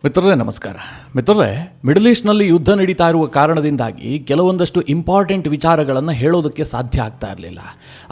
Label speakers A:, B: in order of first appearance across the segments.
A: ಮಿತ್ರರೇ ನಮಸ್ಕಾರ. ಮಿತ್ರರೇ, ಮಿಡಲ್ ಈಸ್ಟ್ನಲ್ಲಿ ಯುದ್ಧ ನಡೀತಾ ಇರುವ ಕಾರಣದಿಂದಾಗಿ ಕೆಲವೊಂದಷ್ಟು ಇಂಪಾರ್ಟೆಂಟ್ ವಿಚಾರಗಳನ್ನು ಹೇಳೋದಕ್ಕೆ ಸಾಧ್ಯ ಆಗ್ತಾ ಇರಲಿಲ್ಲ.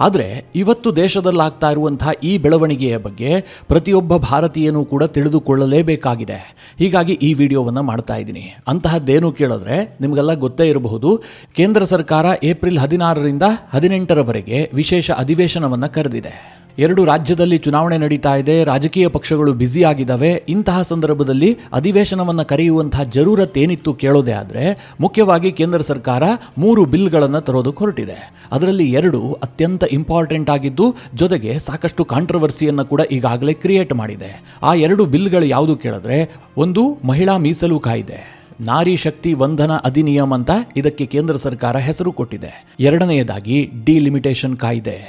A: ಆದರೆ ಇವತ್ತು ದೇಶದಲ್ಲಾಗ್ತಾ ಇರುವಂತಹ ಈ ಬೆಳವಣಿಗೆಯ ಬಗ್ಗೆ ಪ್ರತಿಯೊಬ್ಬ ಭಾರತೀಯನೂ ಕೂಡ ತಿಳಿದುಕೊಳ್ಳಲೇಬೇಕಾಗಿದೆ. ಹೀಗಾಗಿ ಈ ವಿಡಿಯೋವನ್ನು ಮಾಡ್ತಾ ಇದ್ದೀನಿ. ಅಂತಹದ್ದೇನು ಕೇಳಿದ್ರೆ ನಿಮಗೆಲ್ಲ ಗೊತ್ತೇ ಇರಬಹುದು, ಕೇಂದ್ರ ಸರ್ಕಾರ ಏಪ್ರಿಲ್ 16ರಿಂದ 18ರವರೆಗೆ ವಿಶೇಷ ಅಧಿವೇಶನವನ್ನು ಕರೆದಿದೆ. 2 ರಾಜ್ಯದಲ್ಲಿ ಚುನಾವಣೆ ನಡೀತಾ ಇದೆ, ರಾಜಕೀಯ ಪಕ್ಷಗಳು ಬ್ಯುಸಿ ಆಗಿದ್ದಾವೆ. ಇಂತಹ ಸಂದರ್ಭದಲ್ಲಿ ಅಧಿವೇಶನವನ್ನು ಕರೆಯುವಂತಹ ಜರೂರತ್ ಏನಿತ್ತು ಕೇಳೋದೇ ಆದರೆ, ಮುಖ್ಯವಾಗಿ ಕೇಂದ್ರ ಸರ್ಕಾರ 3 ಬಿಲ್ಗಳನ್ನು ತರೋದಕ್ಕೆ ಹೊರಟಿದೆ. ಅದರಲ್ಲಿ 2 ಅತ್ಯಂತ ಇಂಪಾರ್ಟೆಂಟ್ ಆಗಿದ್ದು, ಜೊತೆಗೆ ಸಾಕಷ್ಟು ಕಾಂಟ್ರವರ್ಸಿಯನ್ನು ಕೂಡ ಈಗಾಗಲೇ ಕ್ರಿಯೇಟ್ ಮಾಡಿದೆ. ಆ 2 ಬಿಲ್ಗಳು ಯಾವುದು ಕೇಳಿದ್ರೆ, ಒಂದು ಮಹಿಳಾ ಮೀಸಲು ಕಾಯ್ದೆ, ನಾರಿ ಶಕ್ತಿ ವಂದನ ಅಧಿನಿಯಮ ಅಂತ ಇದಕ್ಕೆ ಕೇಂದ್ರ ಸರ್ಕಾರ ಹೆಸರು ಕೊಟ್ಟಿದೆ. ಎರಡನೆಯದಾಗಿ ಡಿಲಿಮಿಟೇಷನ್ ಕಾಯ್ದೆ.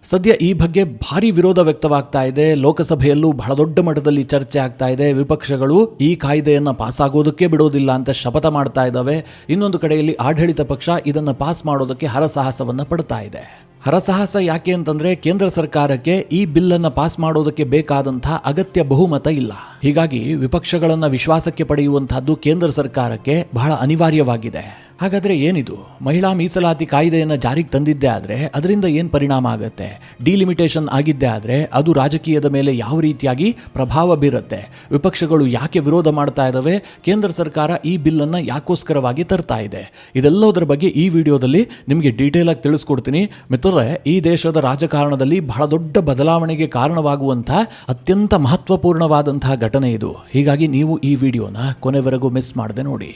A: ಸದ್ಯ ಈ ಬಗ್ಗೆ ಭಾರಿ ವಿರೋಧ ವ್ಯಕ್ತವಾಗ್ತಾ ಇದೆ. ಲೋಕಸಭೆಯಲ್ಲೂ ಬಹಳ ದೊಡ್ಡ ಮಟ್ಟದಲ್ಲಿ ಚರ್ಚೆ ಆಗ್ತಾ ಇದೆ. ವಿಪಕ್ಷಗಳು ಈ ಕಾಯ್ದೆಯನ್ನು ಪಾಸ್ ಆಗೋದಕ್ಕೆ ಬಿಡೋದಿಲ್ಲ ಅಂತ ಶಪಥ ಮಾಡ್ತಾ ಇದ್ದಾವೆ. ಇನ್ನೊಂದು ಕಡೆಯಲ್ಲಿ ಆಡಳಿತ ಪಕ್ಷ ಇದನ್ನು ಪಾಸ್ ಮಾಡೋದಕ್ಕೆ ಹರಸಾಹಸವನ್ನು ಪಡ್ತಾ ಇದೆ. ಹರಸಾಹಸ ಯಾಕೆ ಅಂತಂದ್ರೆ, ಕೇಂದ್ರ ಸರ್ಕಾರಕ್ಕೆ ಈ ಬಿಲ್ಲನ್ನು ಪಾಸ್ ಮಾಡೋದಕ್ಕೆ ಬೇಕಾದಂತಹ ಅಗತ್ಯ ಬಹುಮತ ಇಲ್ಲ. ಹೀಗಾಗಿ ವಿಪಕ್ಷಗಳನ್ನು ವಿಶ್ವಾಸಕ್ಕೆ ಪಡೆಯುವಂತಹದ್ದು ಕೇಂದ್ರ ಸರ್ಕಾರಕ್ಕೆ ಬಹಳ ಅನಿವಾರ್ಯವಾಗಿದೆ. ಹಾಗಾದರೆ ಏನಿದು? ಮಹಿಳಾ ಮೀಸಲಾತಿ ಕಾಯ್ದೆಯನ್ನು ಜಾರಿಗೆ ತಂದಿದ್ದೇ ಆದರೆ ಅದರಿಂದ ಏನು ಪರಿಣಾಮ ಆಗುತ್ತೆ? ಡಿಲಿಮಿಟೇಷನ್ ಆಗಿದ್ದೇ ಆದರೆ ಅದು ರಾಜಕೀಯದ ಮೇಲೆ ಯಾವ ರೀತಿಯಾಗಿ ಪ್ರಭಾವ ಬೀರುತ್ತೆ? ವಿಪಕ್ಷಗಳು ಯಾಕೆ ವಿರೋಧ ಮಾಡ್ತಾ ಇದ್ದಾವೆ? ಕೇಂದ್ರ ಸರ್ಕಾರ ಈ ಬಿಲ್ಲನ್ನು ಯಾಕೋಸ್ಕರವಾಗಿ ತರ್ತಾ ಇದೆ? ಇದೆಲ್ಲದರ ಬಗ್ಗೆ ಈ ವಿಡಿಯೋದಲ್ಲಿ ನಿಮಗೆ ಡೀಟೇಲ್ ಆಗಿ ತಿಳಿಸ್ಕೊಡ್ತೀನಿ. ಮಿತ್ರರೇ, ಈ ದೇಶದ ರಾಜಕಾರಣದಲ್ಲಿ ಬಹಳ ದೊಡ್ಡ ಬದಲಾವಣೆಗೆ ಕಾರಣವಾಗುವಂಥ ಅತ್ಯಂತ ಮಹತ್ವಪೂರ್ಣವಾದಂತಹ ಘಟನೆ ಇದು. ಹೀಗಾಗಿ ನೀವು ಈ ವಿಡಿಯೋನ ಕೊನೆವರೆಗೂ ಮಿಸ್ ಮಾಡದೆ ನೋಡಿ.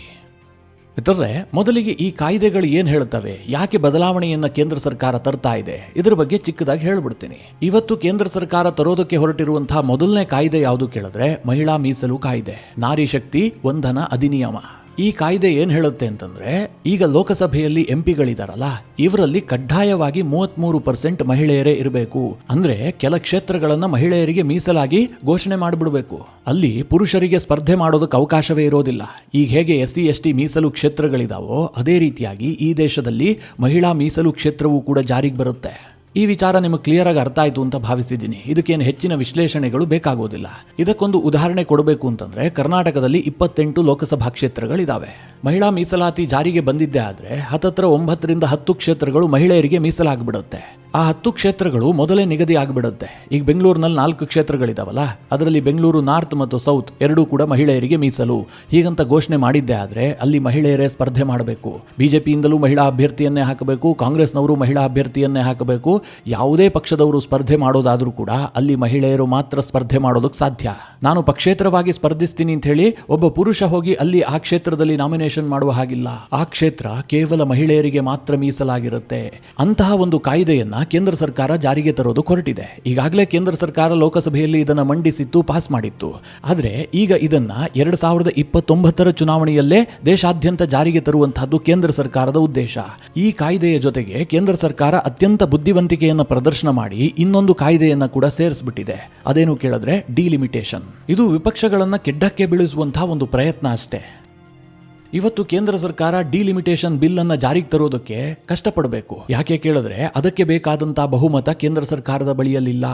A: ಮಿತ್ರರೇ, ಮೊದಲಿಗೆ ಈ ಕಾಯ್ದೆಗಳು ಏನು ಹೇಳುತ್ತವೆ, ಯಾಕೆ ಬದಲಾವಣೆಯನ್ನು ಕೇಂದ್ರ ಸರ್ಕಾರ ತರ್ತಾ ಇದೆ, ಇದರ ಬಗ್ಗೆ ಚಿಕ್ಕದಾಗಿ ಹೇಳ್ಬಿಡ್ತೀನಿ. ಇವತ್ತು ಕೇಂದ್ರ ಸರ್ಕಾರ ತರೋದಕ್ಕೆ ಹೊರಟಿರುವಂತಹ ಮೊದಲನೇ ಕಾಯ್ದೆ ಯಾವುದು ಕೇಳಿದ್ರೆ, ಮಹಿಳಾ ಮೀಸಲು ಕಾಯ್ದೆ, ನಾರಿ ಶಕ್ತಿ ವಂದನ ಅಧಿನಿಯಮ. ಈ ಕಾಯ್ದೆ ಏನು ಹೇಳುತ್ತೆ ಅಂತಂದ್ರೆ, ಈಗ ಲೋಕಸಭೆಯಲ್ಲಿ ಎಂಪಿಗಳಿದಾರಲ್ಲ, ಇವರಲ್ಲಿ ಕಡ್ಡಾಯವಾಗಿ 33% ಮಹಿಳೆಯರೇ ಇರಬೇಕು. ಅಂದ್ರೆ ಕೆಲ ಕ್ಷೇತ್ರಗಳನ್ನ ಮಹಿಳೆಯರಿಗೆ ಮೀಸಲಾಗಿ ಘೋಷಣೆ ಮಾಡಿಬಿಡಬೇಕು. ಅಲ್ಲಿ ಪುರುಷರಿಗೆ ಸ್ಪರ್ಧೆ ಮಾಡೋದಕ್ಕೆ ಅವಕಾಶವೇ ಇರೋದಿಲ್ಲ. ಈಗ ಹೇಗೆ SC ST ಮೀಸಲು ಕ್ಷೇತ್ರಗಳಿದಾವೋ ಅದೇ ರೀತಿಯಾಗಿ ಈ ದೇಶದಲ್ಲಿ ಮಹಿಳಾ ಮೀಸಲು ಕ್ಷೇತ್ರವೂ ಕೂಡ ಜಾರಿಗೆ ಬರುತ್ತೆ. ಈ ವಿಚಾರ ನಿಮಗೆ ಕ್ಲಿಯರ್ ಆಗಿ ಅರ್ಥ ಆಯಿತು ಅಂತ ಭಾವಿಸಿದ್ದೀನಿ. ಇದಕ್ಕೇನು ಹೆಚ್ಚಿನ ವಿಶ್ಲೇಷಣೆಗಳು ಬೇಕಾಗೋದಿಲ್ಲ. ಇದಕ್ಕೊಂದು ಉದಾಹರಣೆ ಕೊಡಬೇಕು ಅಂತಂದ್ರೆ, ಕರ್ನಾಟಕದಲ್ಲಿ 28 ಲೋಕಸಭಾ ಕ್ಷೇತ್ರಗಳಿದ್ದಾವೆ. ಮಹಿಳಾ ಮೀಸಲಾತಿ ಜಾರಿಗೆ ಬಂದಿದ್ದೇ ಆದರೆ ಹತ್ತತ್ರ 9ರಿಂದ 10 ಕ್ಷೇತ್ರಗಳು ಮಹಿಳೆಯರಿಗೆ ಮೀಸಲಾಗ್ಬಿಡುತ್ತೆ. ಆ 10 ಕ್ಷೇತ್ರಗಳು ಮೊದಲೇ ನಿಗದಿ ಆಗಿಬಿಡುತ್ತೆ. ಈಗ ಬೆಂಗಳೂರಿನಲ್ಲಿ 4 ಕ್ಷೇತ್ರಗಳಿದಾವಲ್ಲ, ಅದರಲ್ಲಿ ಬೆಂಗಳೂರು ನಾರ್ತ್ ಮತ್ತು ಸೌತ್ ಎರಡೂ ಕೂಡ ಮಹಿಳೆಯರಿಗೆ ಮೀಸಲು ಹೀಗಂತ ಘೋಷಣೆ ಮಾಡಿದ್ದೇ ಆದರೆ ಅಲ್ಲಿ ಮಹಿಳೆಯರೇ ಸ್ಪರ್ಧೆ ಮಾಡಬೇಕು. ಬಿಜೆಪಿಯಿಂದಲೂ ಮಹಿಳಾ ಅಭ್ಯರ್ಥಿಯನ್ನೇ ಹಾಕಬೇಕು, ಕಾಂಗ್ರೆಸ್ನವರು ಮಹಿಳಾ ಅಭ್ಯರ್ಥಿಯನ್ನೇ ಹಾಕಬೇಕು. ಯಾವುದೇ ಪಕ್ಷದವರು ಸ್ಪರ್ಧೆ ಮಾಡೋದಾದ್ರೂ ಕೂಡ ಅಲ್ಲಿ ಮಹಿಳೆಯರು ಮಾತ್ರ ಸ್ಪರ್ಧೆ ಮಾಡೋದಕ್ಕೆ ಸಾಧ್ಯ. ನಾನು ಪಕ್ಷೇತರವಾಗಿ ಸ್ಪರ್ಧಿಸ್ತೀನಿ ಅಂತ ಹೇಳಿ ಒಬ್ಬ ಪುರುಷ ಹೋಗಿ ಅಲ್ಲಿ ಆ ಕ್ಷೇತ್ರದಲ್ಲಿ ನಾಮಿನೇಷನ್ ಮಾಡುವ ಹಾಗಿಲ್ಲ. ಆ ಕ್ಷೇತ್ರ ಕೇವಲ ಮಹಿಳೆಯರಿಗೆ ಮಾತ್ರ ಮೀಸಲಾಗಿರುತ್ತೆ. ಅಂತಹ ಒಂದು ಕಾಯ್ದೆಯನ್ನ ಕೇಂದ್ರ ಸರ್ಕಾರ ಜಾರಿಗೆ ತರೋದು ಹೊರಟಿದೆ. ಈಗಾಗಲೇ ಕೇಂದ್ರ ಸರ್ಕಾರ ಲೋಕಸಭೆಯಲ್ಲಿ ಇದನ್ನು ಮಂಡಿಸಿತ್ತು, ಪಾಸ್ ಮಾಡಿತ್ತು. ಆದರೆ ಈಗ ಇದನ್ನ 2029 ಚುನಾವಣೆಯಲ್ಲೇ ದೇಶಾದ್ಯಂತ ಜಾರಿಗೆ ತರುವಂತಹದ್ದು ಕೇಂದ್ರ ಸರ್ಕಾರದ ಉದ್ದೇಶ. ಈ ಕಾಯ್ದೆಯ ಜೊತೆಗೆ ಕೇಂದ್ರ ಸರ್ಕಾರ ಅತ್ಯಂತ ಬುದ್ಧಿವಂತಿಕೆಯನ್ನು ಪ್ರದರ್ಶನ ಮಾಡಿ ಇನ್ನೊಂದು ಕಾಯ್ದೆಯನ್ನ ಕೂಡ ಸೇರಿಸ್ಬಿಟ್ಟಿದೆ. ಅದೇನು ಕೇಳಿದ್ರೆ, ಡಿಲಿಮಿಟೇಷನ್. ಇದು ವಿಪಕ್ಷಗಳನ್ನ ಕೆಡ್ಡಕ್ಕೆ ಬೀಳಿಸುವಂತಹ ಒಂದು ಪ್ರಯತ್ನ ಅಷ್ಟೇ. ಇವತ್ತು ಕೇಂದ್ರ ಸರ್ಕಾರ ಡಿಲಿಮಿಟೇಷನ್ ಬಿಲ್ ಅನ್ನ ಜಾರಿಗೆ ತರೋದಕ್ಕೆ ಕಷ್ಟಪಡಬೇಕು. ಯಾಕೆ ಕೇಳಿದ್ರೆ, ಅದಕ್ಕೆ ಬೇಕಾದಂತಹ ಬಹುಮತ ಕೇಂದ್ರ ಸರ್ಕಾರದ ಬಳಿಯಲ್ಲಿಲ್ಲ.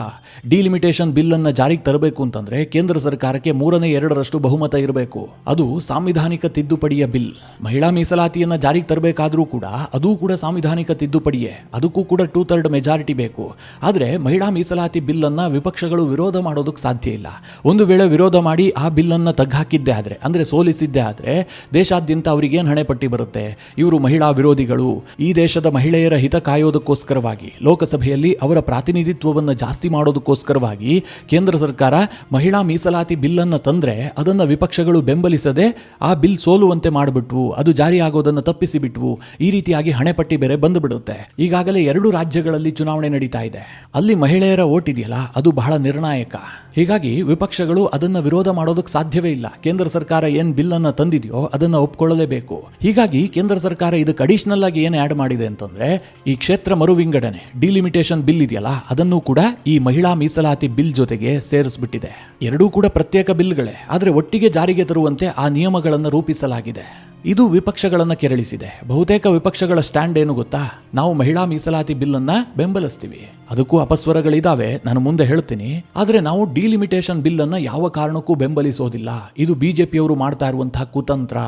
A: ಡಿಲಿಮಿಟೇಷನ್ ಬಿಲ್ ಅನ್ನ ಜಾರಿಗೆ ತರಬೇಕು ಅಂತಂದ್ರೆ ಕೇಂದ್ರ ಸರ್ಕಾರಕ್ಕೆ 3/2 ಬಹುಮತ ಇರಬೇಕು. ಅದು ಸಾಂವಿಧಾನಿಕ ತಿದ್ದುಪಡಿಯ ಬಿಲ್. ಮಹಿಳಾ ಮೀಸಲಾತಿಯನ್ನ ಜಾರಿಗೆ ತರಬೇಕಾದ್ರೂ ಕೂಡ ಅದು ಕೂಡ ಸಾಂವಿಧಾನಿಕ ತಿದ್ದುಪಡಿಯೇ. ಅದಕ್ಕೂ ಕೂಡ 2/3 ಮೆಜಾರಿಟಿ ಬೇಕು. ಆದ್ರೆ ಮಹಿಳಾ ಮೀಸಲಾತಿ ಬಿಲ್ ಅನ್ನ ವಿಪಕ್ಷಗಳು ವಿರೋಧ ಮಾಡೋದಕ್ಕೆ ಸಾಧ್ಯ ಇಲ್ಲ. ಒಂದು ವೇಳೆ ವಿರೋಧ ಮಾಡಿ ಆ ಬಿಲ್ ಅನ್ನ ತಗ್ಗಾಕಿದ್ದೇ ಆದ್ರೆ, ಅಂದ್ರೆ ಸೋಲಿಸಿದ್ದೇ ಆದ್ರೆ, ದೇಶಾದ್ಯಂತ ಅವರಿಗೇನು ಹಣೆ ಪಟ್ಟಿ ಬರುತ್ತೆ? ಇವರು ಮಹಿಳಾ ವಿರೋಧಿಗಳು. ಈ ದೇಶದ ಮಹಿಳೆಯರ ಹಿತ ಕಾಯೋದಕ್ಕೋಸ್ಕರವಾಗಿ, ಲೋಕಸಭೆಯಲ್ಲಿ ಅವರ ಪ್ರಾತಿನಿಧಿತ್ವವನ್ನು ಜಾಸ್ತಿ ಮಾಡೋದಕ್ಕೋಸ್ಕರವಾಗಿ ಕೇಂದ್ರ ಸರ್ಕಾರ ಮಹಿಳಾ ಮೀಸಲಾತಿ ಬಿಲ್ ಅನ್ನು ತಂದ್ರೆ ಅದನ್ನು ವಿಪಕ್ಷಗಳು ಬೆಂಬಲಿಸದೆ ಆ ಬಿಲ್ ಸೋಲುವಂತೆ ಮಾಡಿಬಿಟ್ವು, ಅದು ಜಾರಿ ಆಗೋದನ್ನು ತಪ್ಪಿಸಿಬಿಟ್ವು. ಈ ರೀತಿಯಾಗಿ ಹಣೆ ಪಟ್ಟಿ ಬೇರೆ ಬಂದುಬಿಡುತ್ತೆ. ಈಗಾಗಲೇ 2 ರಾಜ್ಯಗಳಲ್ಲಿ ಚುನಾವಣೆ ನಡೀತಾ ಇದೆ. ಅಲ್ಲಿ ಮಹಿಳೆಯರ ಓಟ್ ಇದೆಯಲ್ಲ, ಅದು ಬಹಳ ನಿರ್ಣಾಯಕ. ಹೀಗಾಗಿ ವಿಪಕ್ಷಗಳು ಅದನ್ನ ವಿರೋಧ ಮಾಡೋದಕ್ಕೆ ಸಾಧ್ಯವೇ ಇಲ್ಲ. ಕೇಂದ್ರ ಸರ್ಕಾರ ಏನ್ ಬಿಲ್ ಅನ್ನ ತಂದಿದೆಯೋ ಅದನ್ನ ಒಪ್ಕೊಳ್ಳಲೇಬೇಕು. ಹೀಗಾಗಿ ಕೇಂದ್ರ ಸರ್ಕಾರ ಇದಕ್ಕೆ ಅಡಿಷನಲ್ ಆಗಿ ಏನು ಆಡ್ ಮಾಡಿದೆ ಅಂತಂದ್ರೆ, ಈ ಕ್ಷೇತ್ರ ಮರು ವಿಂಗಡಣೆ ಡಿಲಿಮಿಟೇಷನ್ ಬಿಲ್ ಇದೆಯಲ್ಲ, ಅದನ್ನು ಕೂಡ ಈ ಮಹಿಳಾ ಮೀಸಲಾತಿ ಬಿಲ್ ಜೊತೆಗೆ ಸೇರಿಸ್ಬಿಟ್ಟಿದೆ. ಎರಡೂ ಕೂಡ ಪ್ರತ್ಯೇಕ ಬಿಲ್ಗಳೇ, ಆದರೆ ಒಟ್ಟಿಗೆ ಜಾರಿಗೆ ತರುವಂತೆ ಆ ನಿಯಮಗಳನ್ನು ರೂಪಿಸಲಾಗಿದೆ. ಇದು ವಿಪಕ್ಷಗಳನ್ನು ಕೆರಳಿಸಿದೆ. ಬಹುತೇಕ ವಿಪಕ್ಷಗಳ ಸ್ಟ್ಯಾಂಡ್ ಏನು ಗೊತ್ತಾ? ನಾವು ಮಹಿಳಾ ಮೀಸಲಾತಿ ಬಿಲ್ ಅನ್ನ ಬೆಂಬಲಿಸ್ತೀವಿ. ಅದಕ್ಕೂ ಅಪಸ್ವರಗಳಿದಾವೆ, ನಾನು ಮುಂದೆ ಹೇಳ್ತೀನಿ. ಆದರೆ ನಾವು ಡಿಲಿಮಿಟೇಷನ್ ಬಿಲ್ ಅನ್ನ ಯಾವ ಕಾರಣಕ್ಕೂ ಬೆಂಬಲಿಸೋದಿಲ್ಲ. ಇದು ಬಿಜೆಪಿಯವರು ಮಾಡ್ತಾ ಇರುವಂತಹ ಕುತಂತ್ರ.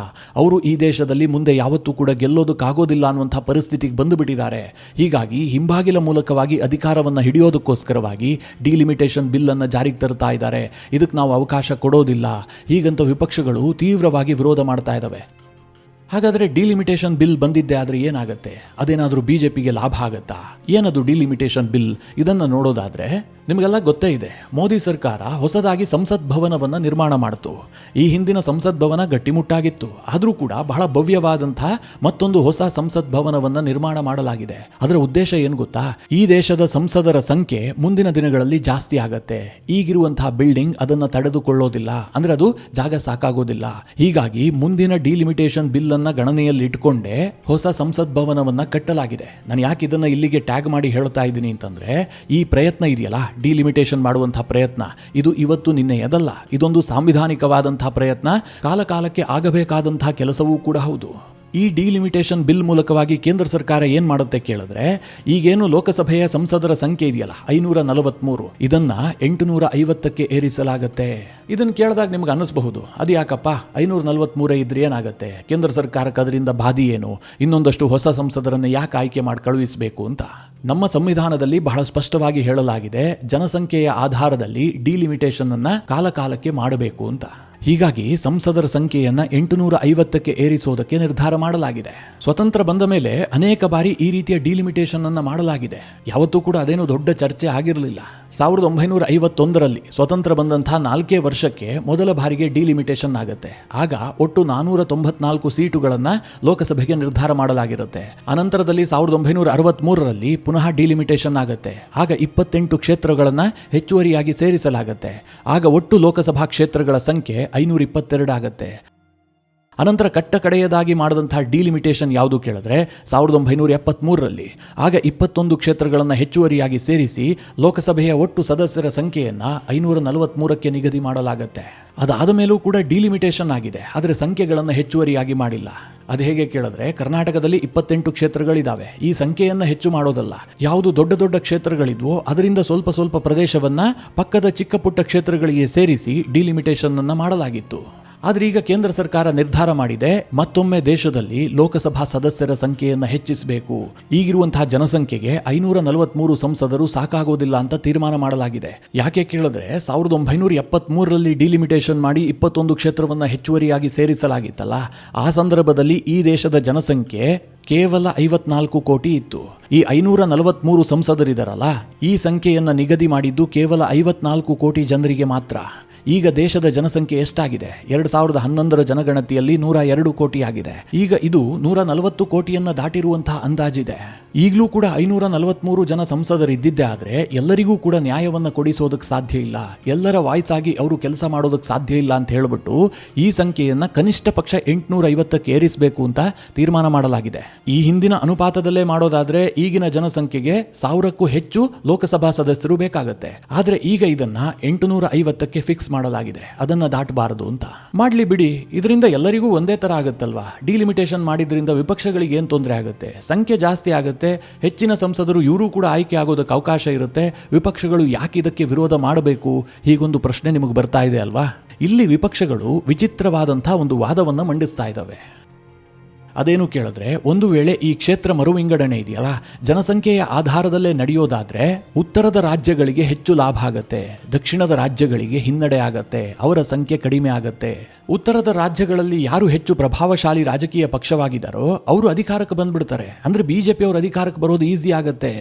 A: ಅವರು ಈ ದೇಶದಲ್ಲಿ ಮುಂದೆ ಯಾವತ್ತೂ ಕೂಡ ಗೆಲ್ಲೋದಕ್ಕಾಗೋದಿಲ್ಲ ಅನ್ನುವಂತಹ ಪರಿಸ್ಥಿತಿಗೆ ಬಂದು ಬಿಟ್ಟಿದ್ದಾರೆ. ಹೀಗಾಗಿ ಹಿಂಬಾಗಿಲ ಮೂಲಕವಾಗಿ ಅಧಿಕಾರವನ್ನು ಹಿಡಿಯೋದಕ್ಕೋಸ್ಕರವಾಗಿ ಡಿಲಿಮಿಟೇಷನ್ ಬಿಲ್ ಅನ್ನು ಜಾರಿಗೆ ತರ್ತಾ ಇದ್ದಾರೆ. ಇದಕ್ಕೆ ನಾವು ಅವಕಾಶ ಕೊಡೋದಿಲ್ಲ. ಹೀಗಂತ ವಿಪಕ್ಷಗಳು ತೀವ್ರವಾಗಿ ವಿರೋಧ ಮಾಡ್ತಾ ಇದ್ದಾವೆ. ಹಾಗಾದರೆ ಡಿಲಿಮಿಟೇಷನ್ ಬಿಲ್ ಬಂದಿದ್ದೆ ಆದರೆ ಏನಾಗುತ್ತೆ? ಅದೇನಾದರೂ ಬಿಜೆಪಿಗೆ ಲಾಭ ಆಗತ್ತಾ? ಏನದು ಡಿಲಿಮಿಟೇಷನ್ ಬಿಲ್? ಇದನ್ನು ನೋಡೋದಾದರೆ ನಿಮಗೆಲ್ಲ ಗೊತ್ತೇ ಇದೆ, ಮೋದಿ ಸರ್ಕಾರ ಹೊಸದಾಗಿ ಸಂಸತ್ ಭವನವನ್ನು ನಿರ್ಮಾಣ ಮಾಡಿತು. ಈ ಹಿಂದಿನ ಸಂಸತ್ ಭವನ ಗಟ್ಟಿಮುಟ್ಟಾಗಿತ್ತು. ಆದರೂ ಕೂಡ ಬಹಳ ಭವ್ಯವಾದಂತಹ ಮತ್ತೊಂದು ಹೊಸ ಸಂಸತ್ ಭವನವನ್ನು ನಿರ್ಮಾಣ ಮಾಡಲಾಗಿದೆ. ಅದರ ಉದ್ದೇಶ ಏನು ಗೊತ್ತಾ? ಈ ದೇಶದ ಸಂಸದರ ಸಂಖ್ಯೆ ಮುಂದಿನ ದಿನಗಳಲ್ಲಿ ಜಾಸ್ತಿ ಆಗತ್ತೆ. ಈಗಿರುವಂತಹ ಬಿಲ್ಡಿಂಗ್ ಅದನ್ನು ತಡೆದುಕೊಳ್ಳೋದಿಲ್ಲ, ಅಂದ್ರೆ ಅದು ಜಾಗ ಸಾಕಾಗೋದಿಲ್ಲ. ಹೀಗಾಗಿ ಮುಂದಿನ ಡಿಲಿಮಿಟೇಷನ್ ಬಿಲ್ ಅನ್ನ ಗಣನೆಯಲ್ಲಿ ಇಟ್ಕೊಂಡೇ ಹೊಸ ಸಂಸತ್ ಭವನವನ್ನ ಕಟ್ಟಲಾಗಿದೆ. ನಾನು ಯಾಕೆ ಇದನ್ನ ಇಲ್ಲಿಗೆ ಟ್ಯಾಗ್ ಮಾಡಿ ಹೇಳ್ತಾ ಇದ್ದೀನಿ ಅಂತಂದ್ರೆ, ಈ ಪ್ರಯತ್ನ ಇದೆಯಲ್ಲ, ಡಿಲಿಮಿಟೇಷನ್ ಮಾಡುವಂತಹ ಪ್ರಯತ್ನ, ಇದು ಇವತ್ತು ನಿನ್ನೆಯದಲ್ಲ. ಇದೊಂದು ಸಾಂವಿಧಾನಿಕವಾದಂತಹ ಪ್ರಯತ್ನ, ಕಾಲಕಾಲಕ್ಕೆ ಆಗಬೇಕಾದಂತಹ ಕೆಲಸವೂ ಕೂಡ ಹೌದು. ಈ ಡಿಲಿಮಿಟೇಷನ್ ಬಿಲ್ ಮೂಲಕವಾಗಿ ಕೇಂದ್ರ ಸರ್ಕಾರ ಏನ್ ಮಾಡುತ್ತೆ ಕೇಳಿದ್ರೆ, ಈಗೇನು ಲೋಕಸಭೆಯ ಸಂಸದರ ಸಂಖ್ಯೆ ಇದೆಯಲ್ಲ 543, ಇದನ್ನ 850ಕ್ಕೆ ಏರಿಸಲಾಗತ್ತೆ. ಇದನ್ನ ಕೇಳಿದಾಗ ನಿಮ್ಗೆ ಅನ್ನಿಸಬಹುದು, ಅದು ಯಾಕಪ್ಪ 543 ಇದ್ರೆ ಏನಾಗುತ್ತೆ, ಕೇಂದ್ರ ಸರ್ಕಾರಕ್ಕೆ ಅದರಿಂದ ಬಾಧಿ ಏನು, ಇನ್ನೊಂದಷ್ಟು ಹೊಸ ಸಂಸದರನ್ನು ಯಾಕೆ ಆಯ್ಕೆ ಮಾಡಿ ಕಳುಹಿಸಬೇಕು ಅಂತ. ನಮ್ಮ ಸಂವಿಧಾನದಲ್ಲಿ ಬಹಳ ಸ್ಪಷ್ಟವಾಗಿ ಹೇಳಲಾಗಿದೆ, ಜನಸಂಖ್ಯೆಯ ಆಧಾರದಲ್ಲಿ ಡಿಲಿಮಿಟೇಷನ್ ಅನ್ನ ಕಾಲಕಾಲಕ್ಕೆ ಮಾಡಬೇಕು ಅಂತ. ಹೀಗಾಗಿ ಸಂಸದರ ಸಂಖ್ಯೆಯನ್ನ 850ಕ್ಕೆ ಏರಿಸೋದಕ್ಕೆ ನಿರ್ಧಾರ ಮಾಡಲಾಗಿದೆ. ಸ್ವತಂತ್ರ ಬಂದ ಮೇಲೆ ಅನೇಕ ಬಾರಿ ಈ ರೀತಿಯ ಡಿಲಿಮಿಟೇಷನ್ ಅನ್ನ ಮಾಡಲಾಗಿದೆ. ಯಾವತ್ತೂ ಕೂಡ ಅದೇನು ದೊಡ್ಡ ಚರ್ಚೆ ಆಗಿರಲಿಲ್ಲ. 1951ರಲ್ಲಿ ಸ್ವತಂತ್ರ ಬಂದಂತಹ 4 ವರ್ಷಕ್ಕೆ ಮೊದಲ ಬಾರಿಗೆ ಡಿಲಿಮಿಟೇಷನ್ ಆಗುತ್ತೆ. ಆಗ ಒಟ್ಟು 494 ಸೀಟುಗಳನ್ನ ಲೋಕಸಭೆಗೆ ನಿರ್ಧಾರ ಮಾಡಲಾಗಿರುತ್ತೆ. ಅನಂತರದಲ್ಲಿ 1963ರಲ್ಲಿ ಪುನಃ ಡಿಲಿಮಿಟೇಷನ್ ಆಗುತ್ತೆ. ಆಗ 28 ಕ್ಷೇತ್ರಗಳನ್ನ ಹೆಚ್ಚುವರಿಯಾಗಿ ಸೇರಿಸಲಾಗುತ್ತೆ. ಆಗ ಒಟ್ಟು ಲೋಕಸಭಾ ಕ್ಷೇತ್ರಗಳ ಸಂಖ್ಯೆ 522 ಆಗುತ್ತೆ. ಅನಂತರ ಕಡೆಯದಾಗಿ ಮಾಡಿದಂತಹ ಡಿಲಿಮಿಟೇಷನ್ ಯಾವುದು ಕೇಳಿದ್ರೆ 1973ರಲ್ಲಿ. ಆಗ 21 ಕ್ಷೇತ್ರಗಳನ್ನು ಹೆಚ್ಚುವರಿಯಾಗಿ ಸೇರಿಸಿ ಲೋಕಸಭೆಯ ಒಟ್ಟು ಸದಸ್ಯರ ಸಂಖ್ಯೆಯನ್ನ 543ಕ್ಕೆ ನಿಗದಿ ಮಾಡಲಾಗುತ್ತೆ. ಅದಾದ ಮೇಲೂ ಕೂಡ ಡಿಲಿಮಿಟೇಷನ್ ಆಗಿದೆ, ಆದರೆ ಸಂಖ್ಯೆಗಳನ್ನು ಹೆಚ್ಚುವರಿಯಾಗಿ ಮಾಡಿಲ್ಲ. ಅದು ಹೇಗೆ ಕೇಳಿದ್ರೆ, ಕರ್ನಾಟಕದಲ್ಲಿ 28 ಕ್ಷೇತ್ರಗಳಿದ್ದಾವೆ. ಈ ಸಂಖ್ಯೆಯನ್ನು ಹೆಚ್ಚು ಮಾಡೋದಲ್ಲ, ಯಾವುದು ದೊಡ್ಡ ದೊಡ್ಡ ಕ್ಷೇತ್ರಗಳಿದ್ವೋ ಅದರಿಂದ ಸ್ವಲ್ಪ ಪ್ರದೇಶವನ್ನ ಪಕ್ಕದ ಚಿಕ್ಕ ಪುಟ್ಟ ಕ್ಷೇತ್ರಗಳಿಗೆ ಸೇರಿಸಿ ಡಿಲಿಮಿಟೇಷನ್ ಅನ್ನ ಮಾಡಲಾಗಿತ್ತು. ಆದರೆ ಈಗ ಕೇಂದ್ರ ಸರ್ಕಾರ ನಿರ್ಧಾರ ಮಾಡಿದೆ, ಮತ್ತೊಮ್ಮೆ ದೇಶದಲ್ಲಿ ಲೋಕಸಭಾ ಸದಸ್ಯರ ಸಂಖ್ಯೆಯನ್ನು ಹೆಚ್ಚಿಸಬೇಕು. ಈಗಿರುವಂತಹ ಜನಸಂಖ್ಯೆಗೆ 543 ಸಂಸದರು ಸಾಕಾಗೋದಿಲ್ಲ ಅಂತ ತೀರ್ಮಾನ ಮಾಡಲಾಗಿದೆ. ಯಾಕೆ ಕೇಳಿದ್ರೆ 1973ರಲ್ಲಿ ಡಿಲಿಮಿಟೇಷನ್ ಮಾಡಿ 21 ಕ್ಷೇತ್ರವನ್ನು ಹೆಚ್ಚುವರಿಯಾಗಿ ಸೇರಿಸಲಾಗಿತ್ತಲ್ಲ, ಆ ಸಂದರ್ಭದಲ್ಲಿ ಈ ದೇಶದ ಜನಸಂಖ್ಯೆ ಕೇವಲ 54 ಕೋಟಿ ಇತ್ತು. ಈ 543 ಸಂಸದರಿದಾರಲ್ಲ, ಈ ಸಂಖ್ಯೆಯನ್ನು ನಿಗದಿ ಮಾಡಿದ್ದು ಕೇವಲ 54 ಕೋಟಿ ಜನರಿಗೆ ಮಾತ್ರ. ಈಗ ದೇಶದ ಜನಸಂಖ್ಯೆ ಎಷ್ಟಾಗಿದೆ? 2011ರ ಜನಗಣತಿಯಲ್ಲಿ 102 ಕೋಟಿ ಆಗಿದೆ. ಈಗ ಇದು 140 ಕೋಟಿಯನ್ನ ದಾಟಿರುವಂತಹ ಅಂದಾಜಿದೆ. ಈಗಲೂ ಕೂಡ 543 ಜನ ಸಂಸದರಿದ್ದಿದ್ದೇ ಆದರೆ ಎಲ್ಲರಿಗೂ ಕೂಡ ನ್ಯಾಯವನ್ನು ಕೊಡಿಸೋದಕ್ಕೆ ಸಾಧ್ಯ ಇಲ್ಲ, ಎಲ್ಲರ ವಾಯ್ಸ್ ಆಗಿ ಅವರು ಕೆಲಸ ಮಾಡೋದಕ್ಕೆ ಸಾಧ್ಯ ಇಲ್ಲ ಅಂತ ಹೇಳ್ಬಿಟ್ಟು ಈ ಸಂಖ್ಯೆಯನ್ನ ಕನಿಷ್ಠ ಪಕ್ಷ 850ಕ್ಕೆ ಏರಿಸಬೇಕು ಅಂತ ತೀರ್ಮಾನ ಮಾಡಲಾಗಿದೆ. ಈ ಹಿಂದಿನ ಅನುಪಾತದಲ್ಲೇ ಮಾಡೋದಾದ್ರೆ ಈಗಿನ ಜನಸಂಖ್ಯೆಗೆ 1000ಕ್ಕೂ ಹೆಚ್ಚು ಲೋಕಸಭಾ ಸದಸ್ಯರು ಬೇಕಾಗುತ್ತೆ. ಆದ್ರೆ ಈಗ ಇದನ್ನ 850ಕ್ಕೆ ಫಿಕ್ಸ್ ಮಾಡಲಾಗಿದೆ. ಅದನ್ನ ದಾಟಬಾರದು ಅಂತ. ಮಾಡ್ಲಿ ಬಿಡಿ, ಇದರಿಂದ ಎಲ್ಲರಿಗೂ ಒಂದೇ ತರ ಆಗುತ್ತಲ್ವಾ. ಡಿಲಿಮಿಟೇಷನ್ ಮಾಡಿದ್ರಿಂದ ವಿಪಕ್ಷಗಳಿಗೆ ಏನ್ ತೊಂದರೆ ಆಗುತ್ತೆ? ಸಂಖ್ಯೆ ಜಾಸ್ತಿ ಆಗುತ್ತೆ, ಹೆಚ್ಚಿನ ಸಂಸದರು ಇವರು ಕೂಡ ಆಯ್ಕೆ ಆಗೋದಕ್ಕೆ ಅವಕಾಶ ಇರುತ್ತೆ. ವಿಪಕ್ಷಗಳು ಯಾಕೆ ಇದಕ್ಕೆ ವಿರೋಧ ಮಾಡಬೇಕು? ಹೀಗೊಂದು ಪ್ರಶ್ನೆ ನಿಮಗೆ ಬರ್ತಾ ಇದೆ ಅಲ್ವಾ? ಇಲ್ಲಿ ವಿಪಕ್ಷಗಳು ವಿಚಿತ್ರವಾದಂತಹ ಒಂದು ವಾದವನ್ನು ಮಂಡಿಸ್ತಾ ಇದ್ದಾವೆ. ಅದೇನು ಕೇಳಿದ್ರೆ, ಒಂದು ವೇಳೆ ಈ ಕ್ಷೇತ್ರ ಮರುವಿಂಗಡಣೆ ಇದೆಯಲ್ಲ, ಜನಸಂಖ್ಯೆಯ ಆಧಾರದಲ್ಲೇ ನಡೆಯೋದಾದ್ರೆ ಉತ್ತರದ ರಾಜ್ಯಗಳಿಗೆ ಹೆಚ್ಚು ಲಾಭ ಆಗತ್ತೆ, ದಕ್ಷಿಣದ ರಾಜ್ಯಗಳಿಗೆ ಹಿನ್ನಡೆ ಆಗತ್ತೆ, ಅವರ ಸಂಖ್ಯೆ ಕಡಿಮೆ ಆಗತ್ತೆ. ಉತ್ತರದ ರಾಜ್ಯಗಳಲ್ಲಿ ಯಾರು ಹೆಚ್ಚು ಪ್ರಭಾವಶಾಲಿ ರಾಜಕೀಯ ಪಕ್ಷವಾಗಿದ್ದಾರೋ ಅವರು ಅಧಿಕಾರಕ್ಕೆ ಬಂದ್ಬಿಡ್ತಾರೆ. ಅಂದ್ರೆ ಬಿಜೆಪಿ ಅವರು ಅಧಿಕಾರಕ್ಕೆ ಬರೋದು ಈಸಿ ಆಗತ್ತೆ,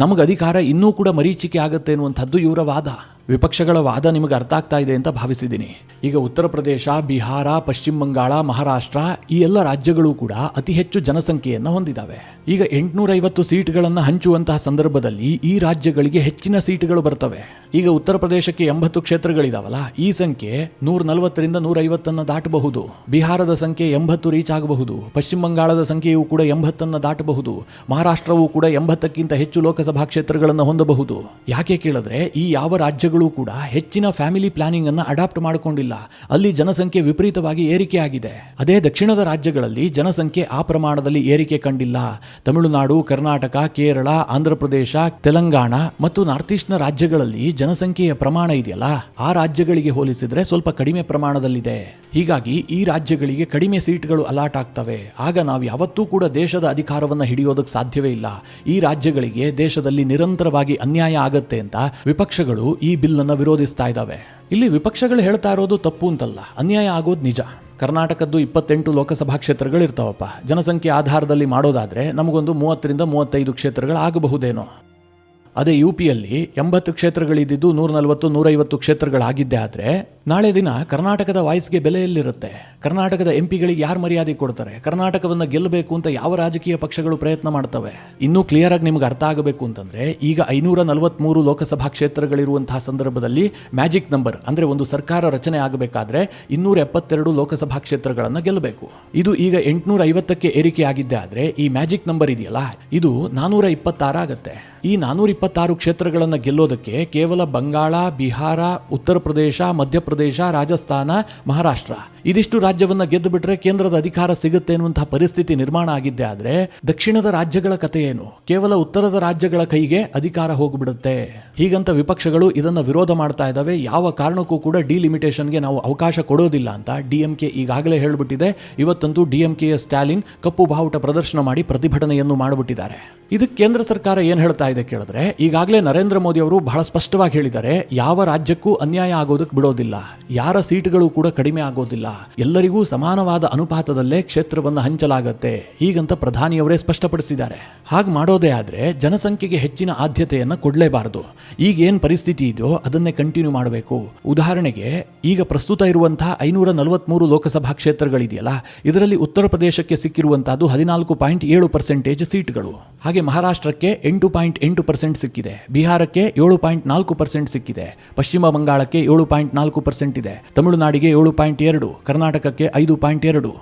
A: ನಮಗೆ ಅಧಿಕಾರ ಇನ್ನೂ ಕೂಡ ಮರೀಚಿಕೆ ಆಗತ್ತೆ ಅನ್ನುವಂಥದ್ದು ಇವರ ವಾದ. ವಿಪಕ್ಷಗಳ ವಾದ ನಿಮಗೆ ಅರ್ಥ ಆಗ್ತಾ ಇದೆ ಅಂತ ಭಾವಿಸಿದ್ದೀನಿ. ಈಗ ಉತ್ತರ ಪ್ರದೇಶ, ಬಿಹಾರ, ಪಶ್ಚಿಮ ಬಂಗಾಳ, ಮಹಾರಾಷ್ಟ್ರ ಈ ಎಲ್ಲ ರಾಜ್ಯಗಳು ಕೂಡ ಅತಿ ಹೆಚ್ಚು ಜನಸಂಖ್ಯೆಯನ್ನು ಹೊಂದಿದ್ದಾವೆ. ಈಗ 850 ಸೀಟ್ಗಳನ್ನು ಹಂಚುವಂತಹ ಸಂದರ್ಭದಲ್ಲಿ ಈ ರಾಜ್ಯಗಳಿಗೆ ಹೆಚ್ಚಿನ ಸೀಟುಗಳು ಬರ್ತವೆ. ಈಗ ಉತ್ತರ ಪ್ರದೇಶಕ್ಕೆ 80 ಕ್ಷೇತ್ರಗಳಿದಾವಲ್ಲ, ಈ ಸಂಖ್ಯೆ 140ರಿಂದ 150 ದಾಟಬಹುದು. ಬಿಹಾರದ ಸಂಖ್ಯೆ 80 ರೀಚ್ ಆಗಬಹುದು. ಪಶ್ಚಿಮ ಬಂಗಾಳದ ಸಂಖ್ಯೆಯೂ ಕೂಡ 80 ದಾಟಬಹುದು. ಮಹಾರಾಷ್ಟ್ರವೂ ಕೂಡ 80ಕ್ಕಿಂತ ಹೆಚ್ಚು ಲೋಕಸಭಾ ಕ್ಷೇತ್ರಗಳನ್ನು ಹೊಂದಬಹುದು. ಯಾಕೆ ಕೇಳಿದ್ರೆ ಈ ಯಾವ ರಾಜ್ಯಗಳು ರಾಜ್ಯಗಳು ಕೂಡ ಹೆಚ್ಚಿನ ಫ್ಯಾಮಿಲಿ ಪ್ಲಾನಿಂಗ್ ಅನ್ನು ಅಡಾಪ್ಟ್ ಮಾಡಿಕೊಂಡಿಲ್ಲ. ಅಲ್ಲಿ ಜನಸಂಖ್ಯೆ ವಿಪರೀತವಾಗಿ ಏರಿಕೆ ಆಗಿದೆ. ಅದೇ ದಕ್ಷಿಣದ ರಾಜ್ಯಗಳಲ್ಲಿ ಜನಸಂಖ್ಯೆ ಆ ಪ್ರಮಾಣದಲ್ಲಿ ಏರಿಕೆ ಕಂಡಿಲ್ಲ. ತಮಿಳುನಾಡು, ಕರ್ನಾಟಕ, ಕೇರಳ, ಆಂಧ್ರ ಪ್ರದೇಶ, ತೆಲಂಗಾಣ ಮತ್ತು ನಾರ್ತ್ ಈಸ್ಟ್ನ ರಾಜ್ಯಗಳಲ್ಲಿ ಜನಸಂಖ್ಯೆಯ ಪ್ರಮಾಣ ಇದೆಯಲ್ಲ, ಆ ರಾಜ್ಯಗಳಿಗೆ ಹೋಲಿಸಿದ್ರೆ ಸ್ವಲ್ಪ ಕಡಿಮೆ ಪ್ರಮಾಣದಲ್ಲಿದೆ. ಹೀಗಾಗಿ ಈ ರಾಜ್ಯಗಳಿಗೆ ಕಡಿಮೆ ಸೀಟ್ಗಳು ಅಲಾಟ್ ಆಗ್ತವೆ. ಆಗ ನಾವು ಯಾವತ್ತೂ ಕೂಡ ದೇಶದ ಅಧಿಕಾರವನ್ನು ಹಿಡಿಯೋದಕ್ಕೆ ಸಾಧ್ಯವೇ ಇಲ್ಲ. ಈ ರಾಜ್ಯಗಳಿಗೆ ದೇಶದಲ್ಲಿ ನಿರಂತರವಾಗಿ ಅನ್ಯಾಯ ಆಗತ್ತೆ ಅಂತ ವಿಪಕ್ಷಗಳು ಈ ಬಿಲ್ ಅನ್ನು ವಿರೋಧಿಸ್ತಾ ಇದ್ದಾವೆ. ಇಲ್ಲಿ ವಿಪಕ್ಷಗಳು ಹೇಳ್ತಾ ಇರೋದು ತಪ್ಪು ಅಂತಲ್ಲ, ಅನ್ಯಾಯ ಆಗೋದು ನಿಜ. ಕರ್ನಾಟಕದ್ದು 28 ಲೋಕಸಭಾ ಕ್ಷೇತ್ರಗಳು ಇರ್ತಾವಪ್ಪ. ಜನಸಂಖ್ಯೆ ಆಧಾರದಲ್ಲಿ ಮಾಡೋದಾದ್ರೆ ನಮಗೊಂದು 30 ರಿಂದ 35 ಕ್ಷೇತ್ರಗಳು ಆಗಬಹುದೇನೋ. ಅದೇ UPಯಲ್ಲಿ 80 ಕ್ಷೇತ್ರಗಳಿದ್ದು 140, 150 ಕ್ಷೇತ್ರಗಳಾಗಿದ್ದೆ ಆದರೆ ನಾಳೆ ದಿನ ಕರ್ನಾಟಕದ ವಾಯ್ಸ್ಗೆ ಬೆಲೆ ಎಲ್ಲಿರುತ್ತೆ? ಕರ್ನಾಟಕದ MP ಗಳಿಗೆ ಯಾರು ಮರ್ಯಾದೆ ಕೊಡ್ತಾರೆ? ಕರ್ನಾಟಕವನ್ನು ಗೆಲ್ಲಬೇಕು ಅಂತ ಯಾವ ರಾಜಕೀಯ ಪಕ್ಷಗಳು ಪ್ರಯತ್ನ ಮಾಡ್ತವೆ? ಇನ್ನೂ ಕ್ಲಿಯರ್ ಆಗಿ ನಿಮ್ಗೆ ಅರ್ಥ ಆಗಬೇಕು ಅಂತಂದ್ರೆ, ಈಗ 543 ಲೋಕಸಭಾ ಕ್ಷೇತ್ರಗಳಿರುವಂತಹ ಸಂದರ್ಭದಲ್ಲಿ ಮ್ಯಾಜಿಕ್ ನಂಬರ್ ಅಂದ್ರೆ ಒಂದು ಸರ್ಕಾರ ರಚನೆ ಆಗಬೇಕಾದ್ರೆ 272 ಲೋಕಸಭಾ ಕ್ಷೇತ್ರಗಳನ್ನು ಗೆಲ್ಲಬೇಕು. ಇದು ಈಗ 850ಕ್ಕೆ ಏರಿಕೆ ಆಗಿದ್ದೆ ಆದ್ರೆ ಈ ಮ್ಯಾಜಿಕ್ ನಂಬರ್ ಇದೆಯಲ್ಲ, ಇದು 426 ಆಗತ್ತೆ. ಈ 426 ಕ್ಷೇತ್ರಗಳನ್ನು ಗೆಲ್ಲೋದಕ್ಕೆ ಕೇವಲ ಬಂಗಾಳ, ಬಿಹಾರ, ಉತ್ತರ ಪ್ರದೇಶ, ಮಧ್ಯಪ್ರದೇಶ, ರಾಜಸ್ಥಾನ, ಮಹಾರಾಷ್ಟ್ರ ಇದಿಷ್ಟು ರಾಜ್ಯವನ್ನ ಗೆದ್ದು ಬಿಟ್ರೆ ಕೇಂದ್ರದ ಅಧಿಕಾರ ಸಿಗುತ್ತೆ ಅನ್ನುವಂತಹ ಪರಿಸ್ಥಿತಿ ನಿರ್ಮಾಣ ಆಗಿದ್ದೆ ಆದ್ರೆ ದಕ್ಷಿಣದ ರಾಜ್ಯಗಳ ಕಥೆ ಏನು? ಕೇವಲ ಉತ್ತರದ ರಾಜ್ಯಗಳ ಕೈಗೆ ಅಧಿಕಾರ ಹೋಗ್ಬಿಡುತ್ತೆ. ಹೀಗಂತ ವಿಪಕ್ಷಗಳು ಇದನ್ನ ವಿರೋಧ ಮಾಡ್ತಾ ಇದ್ದಾವೆ. ಯಾವ ಕಾರಣಕ್ಕೂ ಕೂಡ ಡಿಲಿಮಿಟೇಷನ್ಗೆ ನಾವು ಅವಕಾಶ ಕೊಡೋದಿಲ್ಲ ಅಂತ DMK ಈಗಾಗಲೇ ಹೇಳ್ಬಿಟ್ಟಿದೆ. ಇವತ್ತಂತೂ DMKಯ ಸ್ಟಾಲಿನ್ ಕಪ್ಪು ಬಾವುಟ ಪ್ರದರ್ಶನ ಮಾಡಿ ಪ್ರತಿಭಟನೆಯನ್ನು ಮಾಡಿಬಿಟ್ಟಿದ್ದಾರೆ. ಇದಕ್ಕೆ ಕೇಂದ್ರ ಸರ್ಕಾರ ಏನ್ ಹೇಳ್ತಾ ಇದೆ ಕೇಳಿದ್ರೆ, ಈಗಾಗಲೇ ನರೇಂದ್ರ ಮೋದಿ ಅವರು ಬಹಳ ಸ್ಪಷ್ಟವಾಗಿ ಹೇಳಿದ್ದಾರೆ, ಯಾವ ರಾಜ್ಯಕ್ಕೂ ಅನ್ಯಾಯ ಆಗೋದಕ್ಕೆ ಬಿಡೋದಿಲ್ಲ, ಯಾರ ಸೀಟ್ಗಳು ಕೂಡ ಕಡಿಮೆ ಆಗೋದಿಲ್ಲ, ಎಲ್ಲರಿಗೂ ಸಮಾನವಾದ ಅನುಪಾತದಲ್ಲೇ ಕ್ಷೇತ್ರವನ್ನು ಹಂಚಲಾಗತ್ತೆ. ಹೀಗಂತ ಪ್ರಧಾನಿಯವರೇ ಸ್ಪಷ್ಟಪಡಿಸಿದ್ದಾರೆ. ಹಾಗೆ ಮಾಡೋದೇ ಆದ್ರೆ ಜನಸಂಖ್ಯೆಗೆ ಹೆಚ್ಚಿನ ಆದ್ಯತೆಯನ್ನು ಕೊಡಲೇಬಾರದು. ಈಗ ಏನ್ ಪರಿಸ್ಥಿತಿ ಇದೆಯೋ ಅದನ್ನೇ ಕಂಟಿನ್ಯೂ ಮಾಡಬೇಕು. ಉದಾಹರಣೆಗೆ ಈಗ ಪ್ರಸ್ತುತ ಇರುವಂತಹ 543 ಲೋಕಸಭಾ ಕ್ಷೇತ್ರಗಳಿದೆಯಲ್ಲ, ಇದರಲ್ಲಿ ಉತ್ತರ ಪ್ರದೇಶಕ್ಕೆ ಸಿಕ್ಕಿರುವಂತಹದ್ದು 14.7% ಸೀಟ್ಗಳು. ಹಾಗೆ ಮಹಾರಾಷ್ಟ್ರಕ್ಕೆ 8.8% ಸಿಕ್ಕಿದೆ, ಬಿಹಾರಕ್ಕೆ 7.4% ಸಿಕ್ಕಿದೆ, ಪಶ್ಚಿಮ ಬಂಗಾಳಕ್ಕೆ 7.4% ಇದೆ, ತಮಿಳುನಾಡಿಗೆ 7.2, ಕರ್ನಾಟಕಕ್ಕೆ 5.2.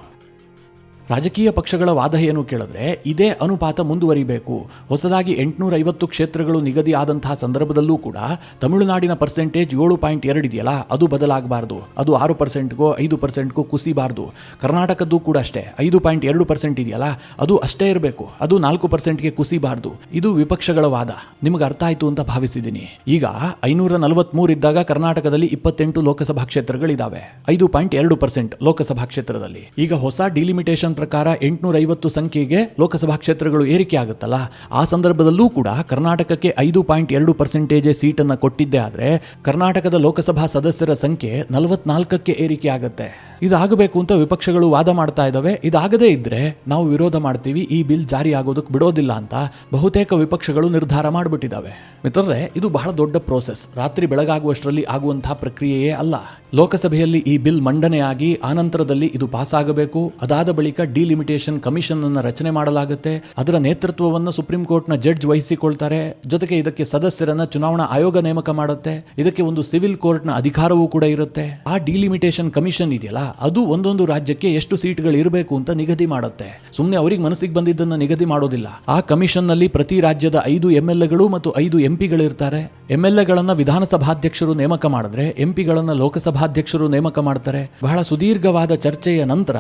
A: ರಾಜಕೀಯ ಪಕ್ಷಗಳ ವಾದ ಏನು ಕೇಳಿದ್ರೆ, ಇದೇ ಅನುಪಾತ ಮುಂದುವರಿಬೇಕು. ಹೊಸದಾಗಿ 850 ಕ್ಷೇತ್ರಗಳು ನಿಗದಿ ಆದಂತಹ ಸಂದರ್ಭದಲ್ಲೂ ಕೂಡ ತಮಿಳುನಾಡಿನ ಪರ್ಸೆಂಟೇಜ್ 7.2 ಇದೆಯಲ್ಲ, ಅದು ಬದಲಾಗಬಾರ್ದು. ಅದು 6%ಗೋ 5%ಗೋ ಕುಸಿಬಾರ್ದು. ಕರ್ನಾಟಕದ್ದು ಕೂಡ ಅಷ್ಟೇ 5.2% ಇದೆಯಲ್ಲ, ಅದು ಅಷ್ಟೇ ಇರಬೇಕು. ಅದು 4%ಗೆ ಕುಸಿಬಾರ್ದು. ಇದು ವಿಪಕ್ಷಗಳ ವಾದ. ನಿಮಗೆ ಅರ್ಥ ಆಯ್ತು ಅಂತ ಭಾವಿಸಿದ್ದೀನಿ. ಈಗ 543 ಇದ್ದಾಗ ಕರ್ನಾಟಕದಲ್ಲಿ 28 ಲೋಕಸಭಾ ಕ್ಷೇತ್ರಗಳಿದ್ದಾವೆ, 5.2% ಲೋಕಸಭಾ ಕ್ಷೇತ್ರದಲ್ಲಿ. ಈಗ ಹೊಸ ಡಿಲಿಮಿಟೇಷನ್ ಪ್ರಕಾರ 850 ಸಂಖ್ಯೆಗೆ ಲೋಕಸಭಾ ಕ್ಷೇತ್ರಗಳು ಏರಿಕೆ ಆಗುತ್ತಲ್ಲ, ಆ ಸಂದರ್ಭದಲ್ಲೂ ಕೂಡ ಕರ್ನಾಟಕಕ್ಕೆ 5.2% ಸೀಟನ್ನು ಕೊಟ್ಟಿದ್ದೆ ಆದ್ರೆ ಕರ್ನಾಟಕದ ಲೋಕಸಭಾ ಸದಸ್ಯರ ಸಂಖ್ಯೆ 44ಕ್ಕೆ ಏರಿಕೆ ಆಗುತ್ತೆ. ಇದಾಗಬೇಕು ಅಂತ ವಿಪಕ್ಷಗಳು ವಾದ ಮಾಡ್ತಾ ಇದ್ದಾವೆ. ಇದಾಗದೇ ಇದ್ರೆ ನಾವು ವಿರೋಧ ಮಾಡ್ತೀವಿ, ಈ ಬಿಲ್ ಜಾರಿ ಆಗೋದಕ್ಕೆ ಬಿಡೋದಿಲ್ಲ ಅಂತ ಬಹುತೇಕ ವಿಪಕ್ಷಗಳು ನಿರ್ಧಾರ ಮಾಡಿಬಿಟ್ಟಿದ್ದಾವೆ. ಮಿತ್ರರೇ, ಇದು ಬಹಳ ದೊಡ್ಡ ಪ್ರೋಸೆಸ್. ರಾತ್ರಿ ಬೆಳಗಾಗುವಷ್ಟರಲ್ಲಿ ಆಗುವಂತಹ ಪ್ರಕ್ರಿಯೆಯೇ ಅಲ್ಲ. ಲೋಕಸಭೆಯಲ್ಲಿ ಈ ಬಿಲ್ ಮಂಡನೆಯಾಗಿ ಆನಂತರದಲ್ಲಿ ಇದು ಪಾಸ್ ಆಗಬೇಕು. ಅದಾದ ಬಳಿಕ ಡಿಲಿಮಿಟೇಷನ್ ಕಮಿಷನ್ ಅನ್ನು ರಚನೆ ಮಾಡಲಾಗುತ್ತೆ. ಅದರ ನೇತೃತ್ವವನ್ನು ಸುಪ್ರೀಂ ಕೋರ್ಟ್ನ ಜಡ್ಜ್ ವಹಿಸಿಕೊಳ್ತಾರೆ. ಜೊತೆಗೆ ಇದಕ್ಕೆ ಸದಸ್ಯರನ್ನ ಚುನಾವಣಾ ಆಯೋಗ ನೇಮಕ ಮಾಡುತ್ತೆ. ಇದಕ್ಕೆ ಒಂದು ಸಿವಿಲ್ ಕೋರ್ಟ್ನ ಅಧಿಕಾರವೂ ಕೂಡ ಇರುತ್ತೆ. ಆ ಡಿಲಿಮಿಟೇಷನ್ ಕಮಿಷನ್ ಇದೆಯಲ್ಲ, ಅದು ಒಂದೊಂದು ರಾಜ್ಯಕ್ಕೆ ಎಷ್ಟು ಸೀಟ್ಗಳು ಇರಬೇಕು ಅಂತ ನಿಗದಿ ಮಾಡುತ್ತೆ. ಸುಮ್ಮನೆ ಅವರಿಗೆ ಮನಸ್ಸಿಗೆ ಬಂದಿದ್ದನ್ನು ನಿಗದಿ ಮಾಡೋದಿಲ್ಲ. ಆ ಕಮಿಷನ್ ನಲ್ಲಿ ಪ್ರತಿ ರಾಜ್ಯದ 5 MLAಗಳು ಮತ್ತು 5 MP ಇರ್ತಾರೆ. MLAಗಳನ್ನ ವಿಧಾನಸಭಾಧ್ಯಕ್ಷರು ನೇಮಕ ಮಾಡಿದ್ರೆ MP ಗಳನ್ನ ಲೋಕಸಭಾಧ್ಯಕ್ಷರು ನೇಮಕ ಮಾಡ್ತಾರೆ. ಬಹಳ ಸುದೀರ್ಘವಾದ ಚರ್ಚೆಯ ನಂತರ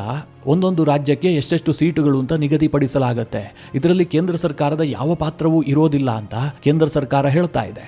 A: ಒಂದೊಂದು ರಾಜ್ಯಕ್ಕೆ ಎಷ್ಟೆಷ್ಟು ಸೀಟುಗಳು ಅಂತ ನಿಗದಿಪಡಿಸಲಾಗುತ್ತೆ. ಇದರಲ್ಲಿ ಕೇಂದ್ರ ಸರ್ಕಾರದ ಯಾವ ಪಾತ್ರವೂ ಇರೋದಿಲ್ಲ ಅಂತ ಕೇಂದ್ರ ಸರ್ಕಾರ ಹೇಳ್ತಾ ಇದೆ.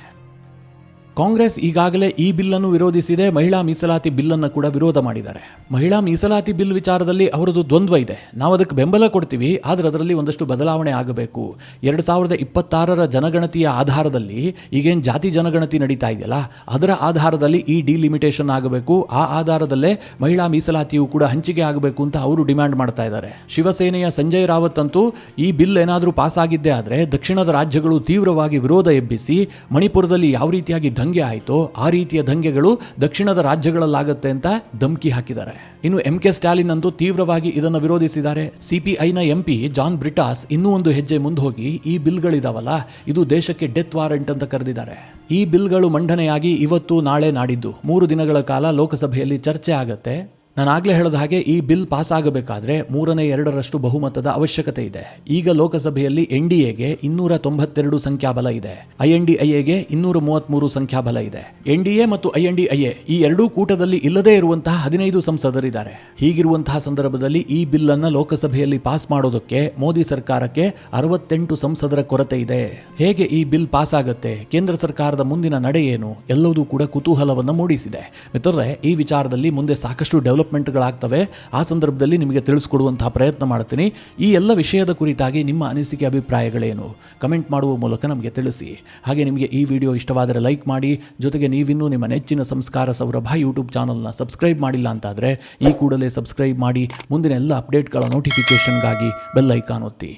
A: ಕಾಂಗ್ರೆಸ್ ಈಗಾಗಲೇ ಈ ಬಿಲ್ಲನ್ನು ವಿರೋಧಿಸಿದೆ. ಮಹಿಳಾ ಮೀಸಲಾತಿ ಬಿಲ್ಲನ್ನು ಕೂಡ ವಿರೋಧ ಮಾಡಿದ್ದಾರೆ. ಮಹಿಳಾ ಮೀಸಲಾತಿ ಬಿಲ್ ವಿಚಾರದಲ್ಲಿ ಅವರದ್ದು ದ್ವಂದ್ವ ಇದೆ. ನಾವು ಅದಕ್ಕೆ ಬೆಂಬಲ ಕೊಡ್ತೀವಿ, ಆದರೆ ಅದರಲ್ಲಿ ಒಂದಷ್ಟು ಬದಲಾವಣೆ ಆಗಬೇಕು. 2026ರ ಜನಗಣತಿಯ ಆಧಾರದಲ್ಲಿ ಈಗೇನು ಜಾತಿ ಜನಗಣತಿ ನಡೀತಾ ಇದೆಯಲ್ಲ, ಅದರ ಆಧಾರದಲ್ಲಿ ಈ ಡಿಲಿಮಿಟೇಷನ್ ಆಗಬೇಕು. ಆ ಆಧಾರದಲ್ಲೇ ಮಹಿಳಾ ಮೀಸಲಾತಿಯು ಕೂಡ ಹಂಚಿಕೆ ಆಗಬೇಕು ಅಂತ ಅವರು ಡಿಮ್ಯಾಂಡ್ ಮಾಡ್ತಾ ಇದ್ದಾರೆ. ಶಿವಸೇನೆಯ ಸಂಜಯ್ ರಾವತ್ ಅಂತೂ ಈ ಬಿಲ್ ಏನಾದರೂ ಪಾಸ್ ಆಗಿದ್ದೇ ಆದರೆ ದಕ್ಷಿಣದ ರಾಜ್ಯಗಳು ತೀವ್ರವಾಗಿ ವಿರೋಧ ಎಬ್ಬಿಸಿ ಮಣಿಪುರದಲ್ಲಿ ಯಾವ ರೀತಿಯಾಗಿ ದಂಗೆ ಆಯಿತೋ ಆ ರೀತಿಯ ದಂಗೆಗಳು ದಕ್ಷಿಣದ ರಾಜ್ಯಗಳಲ್ಲಾಗುತ್ತೆ ಅಂತ ಧಮಕಿ ಹಾಕಿದ್ದಾರೆ. ಇನ್ನು MK ಸ್ಟಾಲಿನ್ ಅಂತೂ ತೀವ್ರವಾಗಿ ಇದನ್ನು ವಿರೋಧಿಸಿದ್ದಾರೆ. CPIನ MP ಜಾನ್ ಬ್ರಿಟಾಸ್ ಇನ್ನೂ ಒಂದು ಹೆಜ್ಜೆ ಮುಂದೆ ಹೋಗಿ ಈ ಬಿಲ್ಗಳಿದಾವಲ್ಲ, ಇದು ದೇಶಕ್ಕೆ ಡೆತ್ ವಾರೆಂಟ್ ಅಂತ ಕರೆದಿದ್ದಾರೆ. ಈ ಬಿಲ್ಗಳು ಮಂಡನೆಯಾಗಿ ಇವತ್ತು, ನಾಳೆ, ನಾಡಿದ್ದು 3 ದಿನಗಳ ಕಾಲ ಲೋಕಸಭೆಯಲ್ಲಿ ಚರ್ಚೆ ಆಗತ್ತೆ. ನಾನು ಆಗಲೇ ಹೇಳಿದ ಹಾಗೆ ಈ ಬಿಲ್ ಪಾಸ್ ಆಗಬೇಕಾದ್ರೆ 2/3 ಬಹುಮತದ ಅವಶ್ಯಕತೆ ಇದೆ. ಈಗ ಲೋಕಸಭೆಯಲ್ಲಿ NDAಗೆ 292 ಸಂಖ್ಯಾಬಲ ಇದೆ, INDIAಗೆ 233 ಸಂಖ್ಯಾಬಲ ಇದೆ. NDA ಮತ್ತು INDIA ಈ ಎರಡೂ ಕೂಟದಲ್ಲಿ ಇಲ್ಲದೇ ಇರುವಂತಹ 15 ಸಂಸದರಿದ್ದಾರೆ. ಹೀಗಿರುವಂತಹ ಸಂದರ್ಭದಲ್ಲಿ ಈ ಬಿಲ್ ಅನ್ನು ಲೋಕಸಭೆಯಲ್ಲಿ ಪಾಸ್ ಮಾಡೋದಕ್ಕೆ ಮೋದಿ ಸರ್ಕಾರಕ್ಕೆ 68 ಸಂಸದರ ಕೊರತೆ ಇದೆ. ಹೇಗೆ ಈ ಬಿಲ್ ಪಾಸ್ ಆಗುತ್ತೆ, ಕೇಂದ್ರ ಸರ್ಕಾರದ ಮುಂದಿನ ನಡೆ ಏನು, ಎಲ್ಲವೂ ಕೂಡ ಕುತೂಹಲವನ್ನು ಮೂಡಿಸಿದೆ. ಮಿತ್ರರೇ, ಈ ವಿಚಾರದಲ್ಲಿ ಮುಂದೆ ಸಾಕಷ್ಟು ಡೆವಲಪ್ಮೆಂಟ್ಗಳಾಗ್ತವೆ. ಆ ಸಂದರ್ಭದಲ್ಲಿ ನಿಮಗೆ ತಿಳಿಸ್ಕೊಡುವಂತಹ ಪ್ರಯತ್ನ ಮಾಡ್ತೀನಿ. ಈ ಎಲ್ಲ ವಿಷಯದ ಕುರಿತಾಗಿ ನಿಮ್ಮ ಅನಿಸಿಕೆ ಅಭಿಪ್ರಾಯಗಳೇನು ಕಮೆಂಟ್ ಮಾಡುವ ಮೂಲಕ ನಮಗೆ ತಿಳಿಸಿ. ಹಾಗೆ ನಿಮಗೆ ಈ ವಿಡಿಯೋ ಇಷ್ಟವಾದರೆ ಲೈಕ್ ಮಾಡಿ. ಜೊತೆಗೆ ನೀವಿನ್ನೂ ನಿಮ್ಮ ನೆಚ್ಚಿನ ಸಂಸ್ಕಾರ ಸೌರಭ ಯೂಟ್ಯೂಬ್ ಚಾನಲ್ನ ಸಬ್ಸ್ಕ್ರೈಬ್ ಮಾಡಿಲ್ಲ ಅಂತಾದರೆ ಈ ಕೂಡಲೇ ಸಬ್ಸ್ಕ್ರೈಬ್ ಮಾಡಿ. ಮುಂದಿನ ಎಲ್ಲ ಅಪ್ಡೇಟ್ಗಳ ನೋಟಿಫಿಕೇಷನ್ಗಾಗಿ ಬೆಲ್ ಐಕಾನ್ ಒತ್ತಿ.